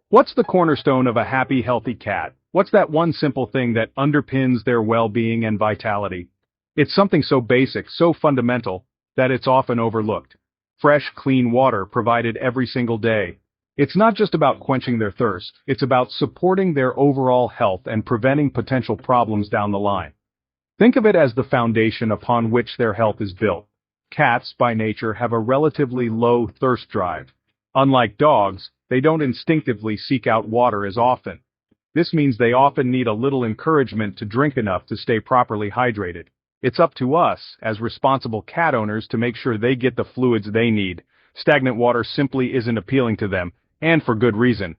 What's the cornerstone of a happy, healthy cat? What's that one simple thing that underpins their well-being and vitality? It's something so basic, so fundamental, that it's often overlooked. Fresh, clean water provided every single day. It's not just about quenching their thirst, it's about supporting their overall health and preventing potential problems down the line. Think of it as the foundation upon which their health is built. Cats, by nature, have a relatively low thirst drive. Unlike dogs, they don't instinctively seek out water as often. This means they often need a little encouragement to drink enough to stay properly hydrated. It's up to us, as responsible cat owners, to make sure they get the fluids they need. Stagnant water simply isn't appealing to them, and for good reason.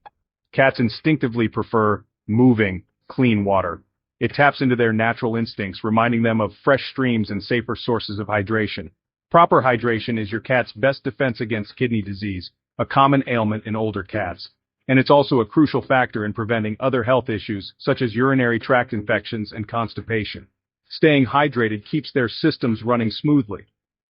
Cats instinctively prefer moving, clean water. It taps into their natural instincts, reminding them of fresh streams and safer sources of hydration. Proper hydration is your cat's best defense against kidney disease, a common ailment in older cats. And it's also a crucial factor in preventing other health issues, such as urinary tract infections and constipation. Staying hydrated keeps their systems running smoothly.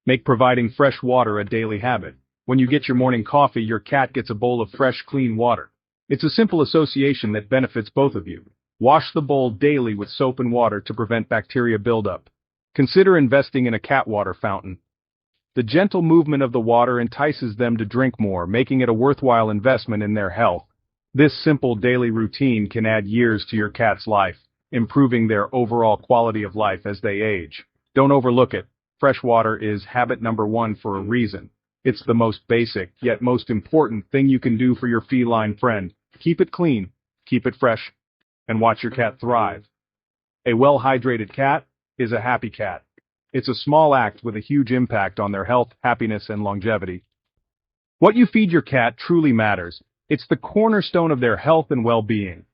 Make providing fresh water a daily habit. When you get your morning coffee, your cat gets a bowl of fresh, clean water. It's a simple association that benefits both of you. Wash the bowl daily with soap and water to prevent bacteria buildup. Consider investing in a cat water fountain. The gentle movement of the water entices them to drink more, making it a worthwhile investment in their health. This simple daily routine can add years to your cat's life, improving their overall quality of life as they age. Don't overlook it. Fresh water is habit number one for a reason. It's the most basic, yet most important thing you can do for your feline friend. Keep it clean, keep it fresh, and watch your cat thrive. A well-hydrated cat is a happy cat. It's a small act with a huge impact on their health, happiness, and longevity. What you feed your cat truly matters. It's the cornerstone of their health and well-being.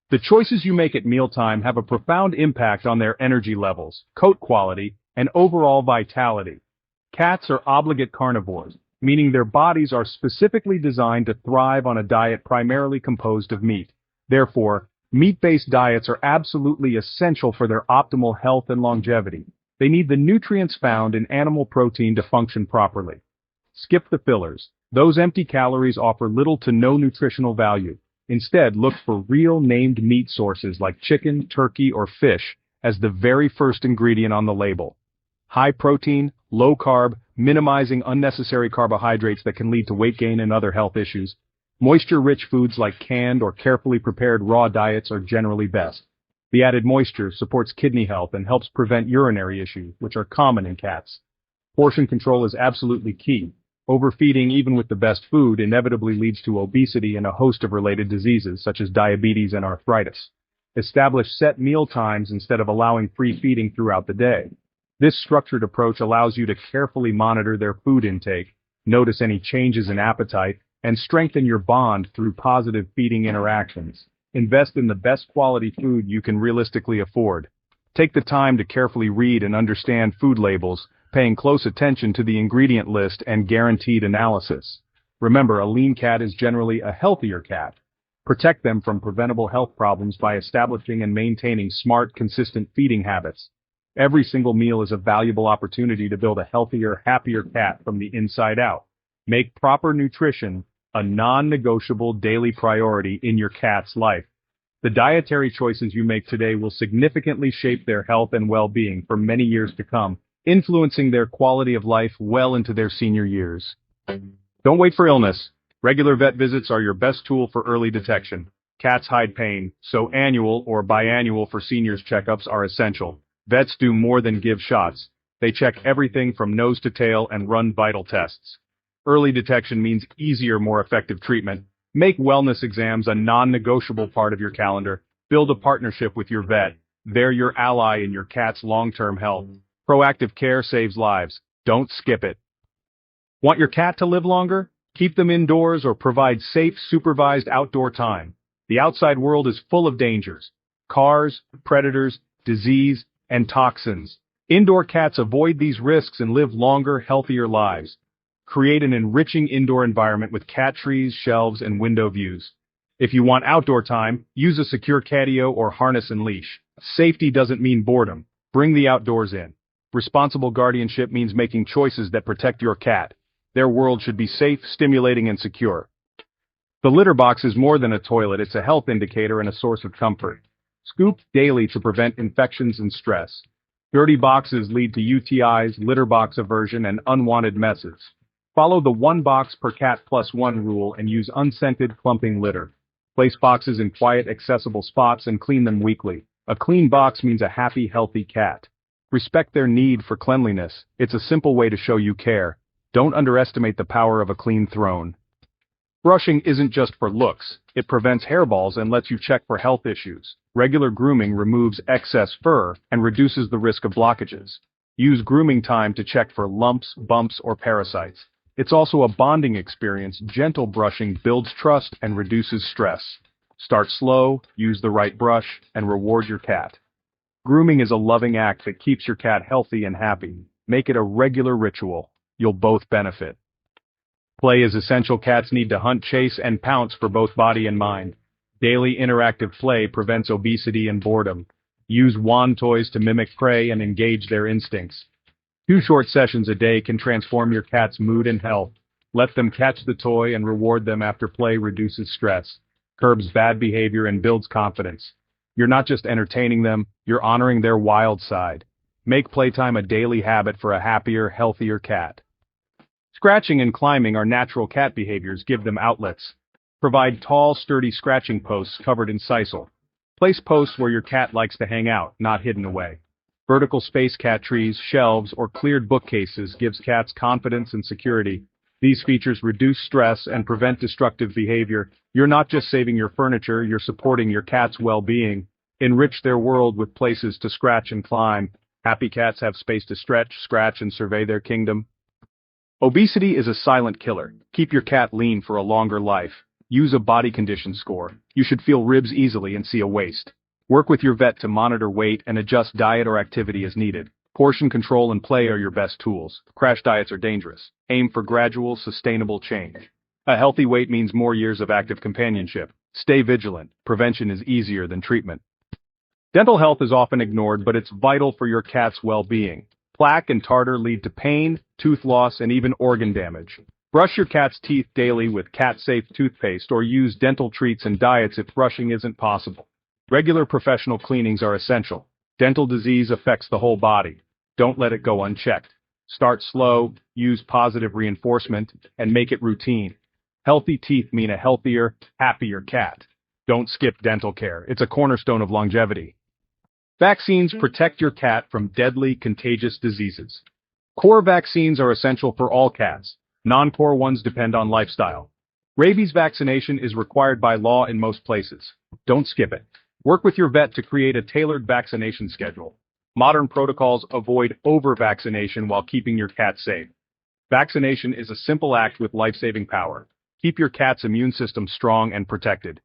The choices you make at mealtime have a profound impact on their energy levels, coat quality, and overall vitality. Cats are obligate carnivores, meaning their bodies are specifically designed to thrive on a diet primarily composed of meat. Therefore, meat-based diets are absolutely essential for their optimal health and longevity. They need the nutrients found in animal protein to function properly. Skip the fillers. Those empty calories offer little to no nutritional value. Instead, look for real named meat sources like chicken, turkey, or fish as the very first ingredient on the label. High protein, low carb, minimizing unnecessary carbohydrates that can lead to weight gain and other health issues. Moisture-rich foods like canned or carefully prepared raw diets are generally best. The added moisture supports kidney health and helps prevent urinary issues, which are common in cats. Portion control is absolutely key. Overfeeding, even with the best food, inevitably leads to obesity and a host of related diseases, such as diabetes and arthritis. Establish set meal times instead of allowing free feeding throughout the day. This structured approach allows you to carefully monitor their food intake, notice any changes in appetite, and strengthen your bond through positive feeding interactions. Invest in the best quality food you can realistically afford. Take the time to carefully read and understand food labels, paying close attention to the ingredient list and guaranteed analysis. Remember, a lean cat is generally a healthier cat. Protect them from preventable health problems by establishing and maintaining smart, consistent feeding habits. Every single meal is a valuable opportunity to build a healthier, happier cat from the inside out. Make proper nutrition a non-negotiable daily priority in your cat's life. The dietary choices you make today will significantly shape their health and well-being for many years to come, influencing their quality of life well into their senior years. Don't wait for illness. Regular vet visits are your best tool for early detection. Cats hide pain, so annual or biannual for seniors checkups are essential. Vets do more than give shots. They check everything from nose to tail and run vital tests. Early detection means easier, more effective treatment. Make wellness exams a non-negotiable part of your calendar. Build a partnership with your vet. They're your ally in your cat's long-term health. Proactive care saves lives. Don't skip it. Want your cat to live longer? Keep them indoors or provide safe, supervised outdoor time. The outside world is full of dangers. Cars, predators, disease, and toxins. Indoor cats avoid these risks and live longer, healthier lives. Create an enriching indoor environment with cat trees, shelves, and window views. If you want outdoor time, use a secure catio or harness and leash. Safety doesn't mean boredom. Bring the outdoors in. Responsible guardianship means making choices that protect your cat. Their world should be safe, stimulating, and secure. The litter box is more than a toilet, it's a health indicator and a source of comfort. Scooped daily to prevent infections and stress. Dirty boxes lead to UTIs, litter box aversion, and unwanted messes. Follow the one box per cat plus one rule and use unscented, clumping litter. Place boxes in quiet, accessible spots and clean them weekly. A clean box means a happy, healthy cat. Respect their need for cleanliness. It's a simple way to show you care. Don't underestimate the power of a clean throne. Brushing isn't just for looks. It prevents hairballs and lets you check for health issues. Regular grooming removes excess fur and reduces the risk of blockages. Use grooming time to check for lumps, bumps, or parasites. It's also a bonding experience. Gentle brushing builds trust and reduces stress. Start slow, use the right brush, and reward your cat. Grooming is a loving act that keeps your cat healthy and happy. Make it a regular ritual. You'll both benefit. Play is essential. Cats need to hunt, chase, and pounce for both body and mind. Daily interactive play prevents obesity and boredom. Use wand toys to mimic prey and engage their instincts. 2 short sessions a day can transform your cat's mood and health. Let them catch the toy and reward them after play reduces stress, curbs bad behavior, and builds confidence. You're not just entertaining them, you're honoring their wild side. Make playtime a daily habit for a happier, healthier cat. Scratching and climbing are natural cat behaviors. Give them outlets. Provide tall, sturdy scratching posts covered in sisal. Place posts where your cat likes to hang out, not hidden away. Vertical space cat trees, shelves, or cleared bookcases gives cats confidence and security. These features reduce stress and prevent destructive behavior. You're not just saving your furniture, you're supporting your cat's well-being. Enrich their world with places to scratch and climb. Happy cats have space to stretch, scratch, and survey their kingdom. Obesity is a silent killer. Keep your cat lean for a longer life. Use a body condition score. You should feel ribs easily and see a waist. Work with your vet to monitor weight and adjust diet or activity as needed. Portion control and play are your best tools. Crash diets are dangerous. Aim for gradual, sustainable change. A healthy weight means more years of active companionship. Stay vigilant. Prevention is easier than treatment. Dental health is often ignored, but it's vital for your cat's well-being. Plaque and tartar lead to pain, tooth loss, and even organ damage. Brush your cat's teeth daily with cat-safe toothpaste or use dental treats and diets if brushing isn't possible. Regular professional cleanings are essential. Dental disease affects the whole body. Don't let it go unchecked. Start slow, use positive reinforcement, and make it routine. Healthy teeth mean a healthier, happier cat. Don't skip dental care. It's a cornerstone of longevity. Vaccines protect your cat from deadly, contagious diseases. Core vaccines are essential for all cats. Non-core ones depend on lifestyle. Rabies vaccination is required by law in most places. Don't skip it. Work with your vet to create a tailored vaccination schedule. Modern protocols avoid over-vaccination while keeping your cat safe. Vaccination is a simple act with life-saving power. Keep your cat's immune system strong and protected.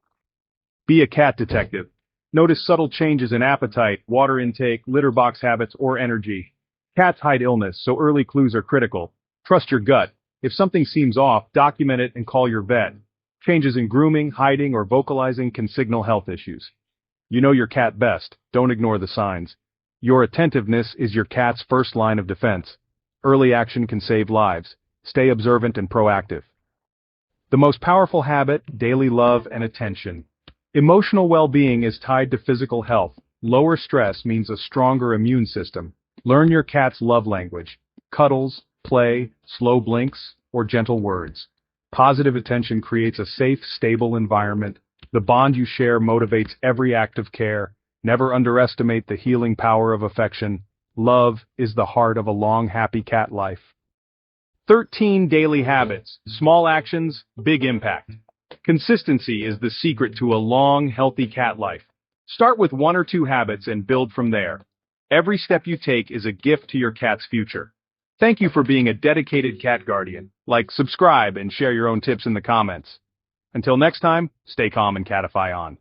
Be a cat detective. Notice subtle changes in appetite, water intake, litter box habits, or energy. Cats hide illness, so early clues are critical. Trust your gut. If something seems off, document it and call your vet. Changes in grooming, hiding, or vocalizing can signal health issues. You know your cat best. Don't ignore the signs. Your attentiveness is your cat's first line of defense. Early action can save lives. Stay observant and proactive. The most powerful habit, daily love and attention. Emotional well-being is tied to physical health. Lower stress means a stronger immune system. Learn your cat's love language. Cuddles, play, slow blinks, or gentle words. Positive attention creates a safe, stable environment. The bond you share motivates every act of care. Never underestimate the healing power of affection. Love is the heart of a long, happy cat life. 13 daily habits. Small actions, big impact. Consistency is the secret to a long, healthy cat life. Start with 1 or 2 habits and build from there. Every step you take is a gift to your cat's future. Thank you for being a dedicated cat guardian. Like, subscribe, and share your own tips in the comments. Until next time, stay calm and catify on.